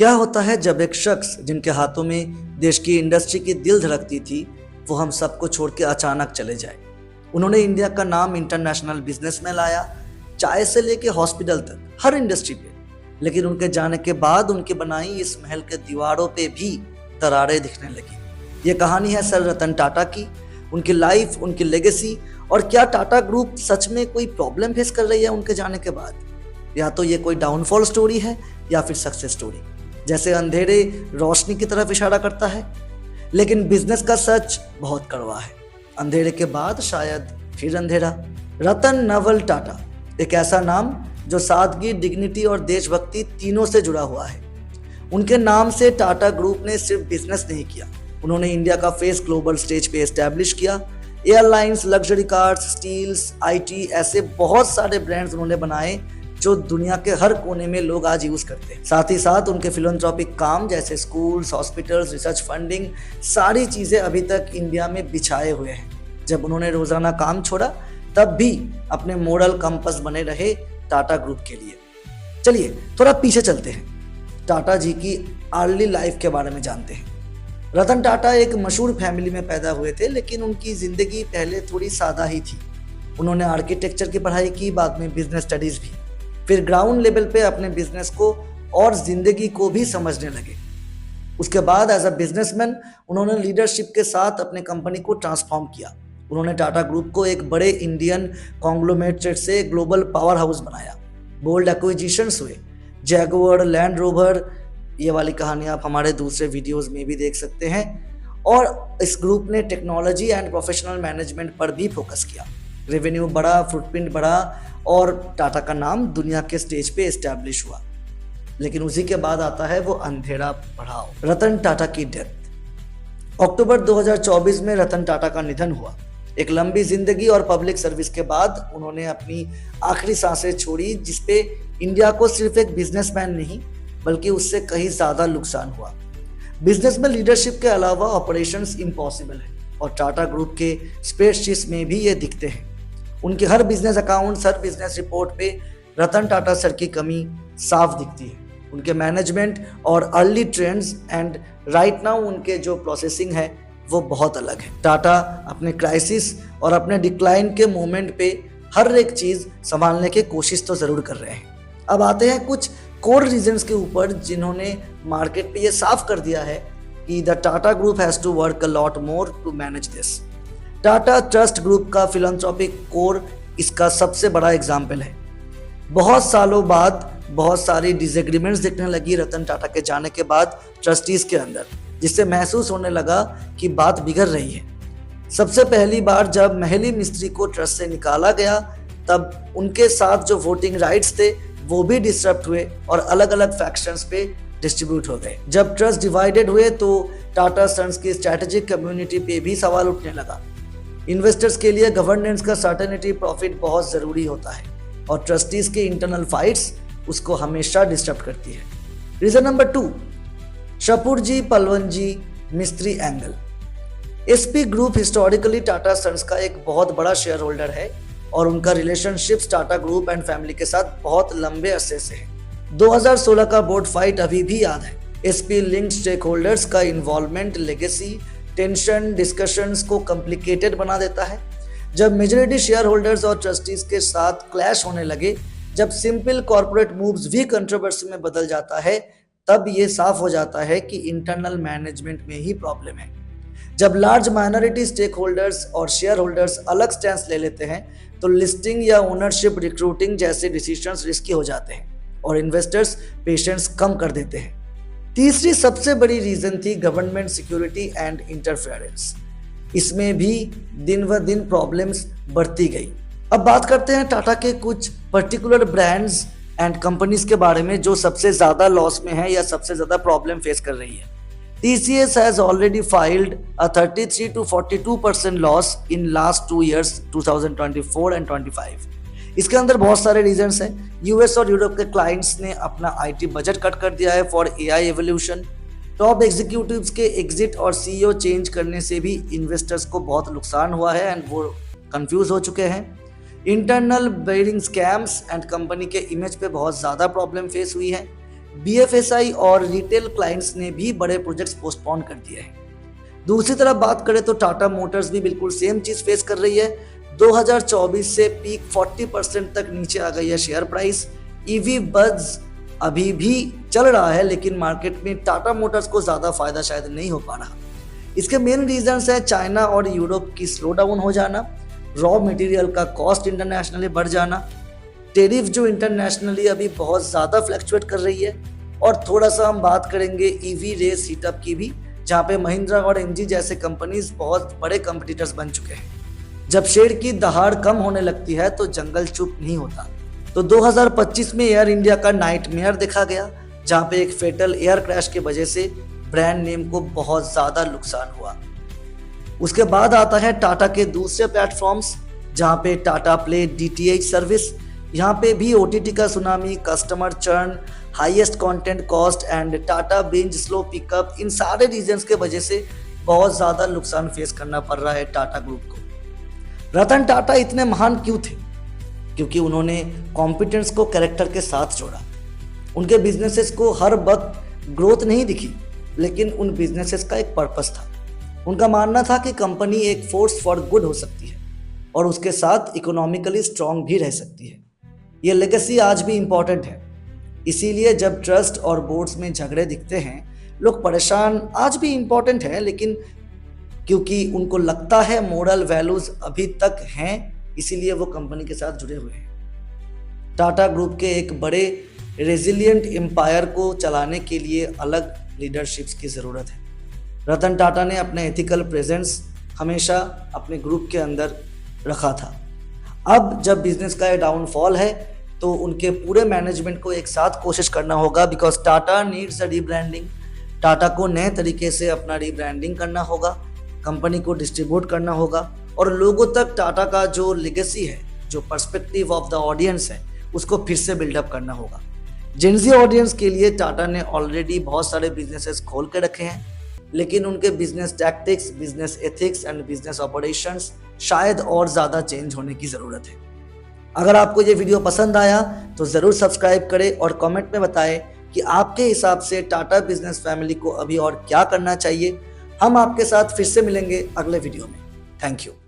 क्या होता है जब एक शख्स जिनके हाथों में देश की इंडस्ट्री की दिल धड़कती थी, वो हम सबको छोड़ के अचानक चले जाए। उन्होंने इंडिया का नाम इंटरनेशनल बिजनेस में लाया, चाय से लेके हॉस्पिटल तक हर इंडस्ट्री पे। लेकिन उनके जाने के बाद उनकी बनाई इस महल के दीवारों पे भी दरारें दिखने लगी। ये कहानी है सर रतन टाटा की, उनकी लाइफ, उनकी लेगेसी और क्या टाटा ग्रुप सच में कोई प्रॉब्लम फेस कर रही है उनके जाने के बाद, या तो ये कोई डाउनफॉल स्टोरी है या फिर सक्सेस स्टोरी। जैसे अंधेरे रोशनी की तरफ इशारा करता है, लेकिन बिजनेस का सच बहुत कड़वा है। अंधेरे के बाद शायद फिर अंधेरा। रतन नवल टाटा एक ऐसा नाम जो सादगी, डिग्निटी और देशभक्ति तीनों से जुड़ा हुआ है। उनके नाम से टाटा ग्रुप ने सिर्फ बिजनेस नहीं किया, उन्होंने इंडिया का फेस ग्लोबल स्टेज पे एस्टैब्लिश किया। Airlines, luxury cars, steels, IT, ऐसे बहुत सारे ब्रांड्स उन्होंने बनाए जो दुनिया के हर कोने में लोग आज यूज करते हैं। साथ ही साथ उनके फिलैंथ्रोपिक काम जैसे स्कूल्स, हॉस्पिटल्स, रिसर्च फंडिंग, सारी चीजें अभी तक इंडिया में बिछाए हुए हैं। जब उन्होंने रोजाना काम छोड़ा तब भी अपने मोरल कंपस बने रहे टाटा ग्रुप के लिए। चलिए थोड़ा पीछे चलते हैं, टाटा जी की अर्ली लाइफ के बारे में जानते हैं। रतन टाटा एक मशहूर फैमिली में पैदा हुए थे, लेकिन उनकी जिंदगी पहले थोड़ी सादा ही थी। उन्होंने आर्किटेक्चर की पढ़ाई की, बाद में बिजनेस स्टडीज भी, फिर ग्राउंड लेवल पे अपने बिजनेस को और जिंदगी को भी समझने लगे। उसके बाद एज अ बिजनेसमैन उन्होंने लीडरशिप के साथ अपने कंपनी को ट्रांसफॉर्म किया। उन्होंने टाटा ग्रुप को एक बड़े इंडियन कॉन्ग्लोमेरेट से ग्लोबल पावर हाउस बनाया। बोल्ड एक्विजिशंस हुए, जैगुआर, लैंड रोवर, ये वाली कहानी आप हमारे दूसरे वीडियोस में भी देख सकते हैं। और इस ग्रुप ने टेक्नोलॉजी एंड प्रोफेशनल मैनेजमेंट पर भी फोकस किया। रेवेन्यू बढ़ा, फुटप्रिंट बढ़ा और टाटा का नाम दुनिया के स्टेज पे एस्टैब्लिश हुआ। लेकिन उसी के बाद आता है वो अंधेरा पड़ाव, रतन टाटा की डेथ। अक्टूबर 2024 में रतन टाटा का निधन हुआ। एक लंबी जिंदगी और पब्लिक सर्विस के बाद उन्होंने अपनी आखिरी सांसें छोड़ी, जिसपे इंडिया को सिर्फ एक बिजनेसमैन नहीं बल्कि उससे कहीं ज्यादा नुकसान हुआ। बिजनेस में लीडरशिप के अलावा ऑपरेशंस इम्पॉसिबल है और टाटा ग्रुप के स्प्रेडशीट्स में भी ये दिखते हैं। उनके हर बिजनेस अकाउंट, हर बिजनेस रिपोर्ट पे रतन टाटा सर की कमी साफ दिखती है। उनके मैनेजमेंट और early trends and right now उनके जो प्रोसेसिंग है वो बहुत अलग है। टाटा अपने क्राइसिस और अपने डिक्लाइन के मोमेंट पे हर एक चीज संभालने की कोशिश तो जरूर कर रहे हैं। अब आते हैं कुछ कोर रीजंस के ऊपर जिन्होंने मार्केट पे ये साफ कर दिया है कि the Tata group has to work a lot more to manage this. Tata trust group का फिलैंथ्रोपिक कोर इसका सबसे बड़ा एग्जाम्पल है। बहुत सालों बाद बहुत सारी डिसएग्रीमेंट्स दिखने लगी रतन टाटा के जाने के बाद ट्रस्टीज के अंदर, जिससे महसूस होने लगा कि बात बिगड़ रही है। सबसे पहली बार जब महली मिस्त्री को ट्रस्ट से निकाला गया, तब उनके साथ जो वोटिंग राइट्स थे वो भी डिस्टर्ब हुए और अलग अलग फैक्शंस पे डिस्ट्रीब्यूट हो गए। जब ट्रस्ट डिवाइडेड हुए तो टाटा सन्स की स्ट्रैटेजिक कम्युनिटी पे भी सवाल उठने लगा। इन्वेस्टर्स के लिए गवर्नेंस का सर्टेनिटी, प्रॉफिट बहुत जरूरी होता है और ट्रस्टीज के इंटरनल फाइट्स उसको हमेशा डिस्टर्ब करती है। रीजन नंबर 2, शपूर जी, Pallonji, Mistry angle. SP group historically Tata sons का एक बहुत बड़ा शेयर होल्डर है और उनका relationship Tata group and family के साथ बहुत लंबे अरसे से है। 2016 का बोर्ड फाइट अभी भी याद है। एसपी लिंक्ड स्टेक होल्डर्स का इन्वॉल्वमेंट लेगेसी, टेंशन, डिस्कशंस को कॉम्प्लिकेटेड बना देता है। जब मेजॉरिटी शेयर होल्डर्स और ट्रस्टीज के साथ क्लैश होने लगे, जब सिंपल कॉर्पोरेट मूव्स भी कंट्रोवर्सी में बदल जाता है, तब ये साफ हो जाता है कि इंटरनल मैनेजमेंट में ही प्रॉब्लम है। जब लार्ज माइनॉरिटी स्टेक होल्डर्स और शेयर होल्डर्स अलग स्टैंड ले लेते हैं तो लिस्टिंग या ओनरशिप रिक्रूटिंग जैसे डिसीजंस रिस्की हो जाते हैं और इन्वेस्टर्स पेशेंस कम कर देते हैं। तीसरी सबसे बड़ी रीजन थी गवर्नमेंट सिक्योरिटी एंड इंटरफेरेंस। इसमें भी दिन व दिन प्रॉब्लम्स बढ़ती गई। अब बात करते हैं टाटा के कुछ पर्टिकुलर ब्रांड्स एंड कंपनीज के बारे में जो सबसे ज्यादा लॉस में है या सबसे ज्यादा प्रॉब्लम फेस कर रही है। TCS has already filed a 33 to 42% loss in last 2 years, 2024 and 25। इसके अंदर बहुत सारे रीजंस हैं। यूएस और यूरोप के क्लाइंट्स ने अपना आईटी बजट कट कर दिया है for AI evolution. Top executives के एग्जिट और सीईओ चेंज करने से भी इन्वेस्टर्स को बहुत नुकसान हुआ है एंड वो कंफ्यूज हो चुके हैं। Internal bearing scams and company के इमेज पे बहुत ज़्यादा प्रॉब्लम फेस हुई है। BFSI और रिटेल क्लाइंट्स ने भी बड़े प्रोजेक्ट्स पोस्टपोन कर दिए हैं। दूसरी तरफ बात करें तो टाटा मोटर्स भी बिल्कुल सेम चीज फेस कर रही है। 2024 से पीक 40% तक नीचे आ गई है शेयर प्राइस। ईवी बज़ अभी भी चल रहा है, लेकिन मार्केट में टाटा मोटर्स को ज़्यादा फायदा शायद नहीं हो पा रहा। इसके मेन रीजंस है चाइना और यूरोप की स्लो डाउन हो जाना, रॉ मटेरियल का कॉस्ट इंटरनेशनली बढ़ जाना, टेरिफ जो इंटरनेशनली अभी बहुत ज़्यादा फ्लक्चुएट कर रही है, और थोड़ा सा हम बात करेंगे ईवी रेस हीटअप की भी, जहाँ पे महिंद्रा और एमजी जैसे कंपनीज बहुत बड़े कंपटीटर्स बन चुके हैं। जब शेर की दहाड़ कम होने लगती है तो जंगल चुप नहीं होता। तो 2025 में एयर इंडिया का नाइटमेयर देखा गया, जहाँ पे एक फेटल एयर क्रैश की वजह से ब्रांड नेम को बहुत ज़्यादा नुकसान हुआ। उसके बाद आता है टाटा के दूसरे प्लेटफॉर्म्स, जहाँ पे टाटा प्ले DTH सर्विस, यहाँ पे भी OTT का tsunami, customer churn, highest content cost and Tata binge slow pickup, इन सारे रीजंस के वजह से बहुत ज़्यादा नुकसान फेस करना पड़ रहा है टाटा ग्रुप को। रतन टाटा इतने महान क्यों थे? क्योंकि उन्होंने कॉम्पिटेंस को कैरेक्टर के साथ जोड़ा। उनके बिजनेसेस को हर वक्त ग्रोथ नहीं दिखी, लेकिन उन बिजनेसेस का एक पर्पस था। उनका मानना था कि कंपनी एक फोर्स फॉर गुड हो सकती है और उसके साथ इकोनॉमिकली स्ट्रांग भी रह सकती है। ये लेगेसी आज भी इम्पॉर्टेंट है। इसीलिए जब ट्रस्ट और बोर्ड्स में झगड़े दिखते हैं, लोग परेशान आज भी इम्पॉर्टेंट है, लेकिन क्योंकि उनको लगता है मोरल वैल्यूज अभी तक हैं, इसीलिए वो कंपनी के साथ जुड़े हुए हैं। टाटा ग्रुप के एक बड़े रेजिलियंट एम्पायर को चलाने के लिए अलग लीडरशिप्स की ज़रूरत है। रतन टाटा ने अपने एथिकल प्रेजेंस हमेशा अपने ग्रुप के अंदर रखा था। अब जब बिजनेस का डाउनफॉल है तो उनके पूरे मैनेजमेंट को एक साथ कोशिश करना होगा, because Tata needs a rebranding. Tata को नए तरीके से अपना रीब्रांडिंग करना होगा, कंपनी को डिस्ट्रीब्यूट करना होगा और लोगों तक टाटा का जो लेगेसी है, जो पर्सपेक्टिव ऑफ द ऑडियंस है, उसको फिर से बिल्डअप करना होगा। जेनजी ऑडियंस के लिए टाटा ने ऑलरेडी बहुत सारे बिजनेसेस खोल के रखे हैं, लेकिन उनके business tactics, business ethics and business operations शायद और ज़्यादा चेंज होने की ज़रूरत है। अगर आपको ये वीडियो पसंद आया तो ज़रूर सब्सक्राइब करें और कमेंट में बताएं कि आपके हिसाब से टाटा बिजनेस फैमिली को अभी और क्या करना चाहिए। हम आपके साथ फिर से मिलेंगे अगले वीडियो में। Thank you.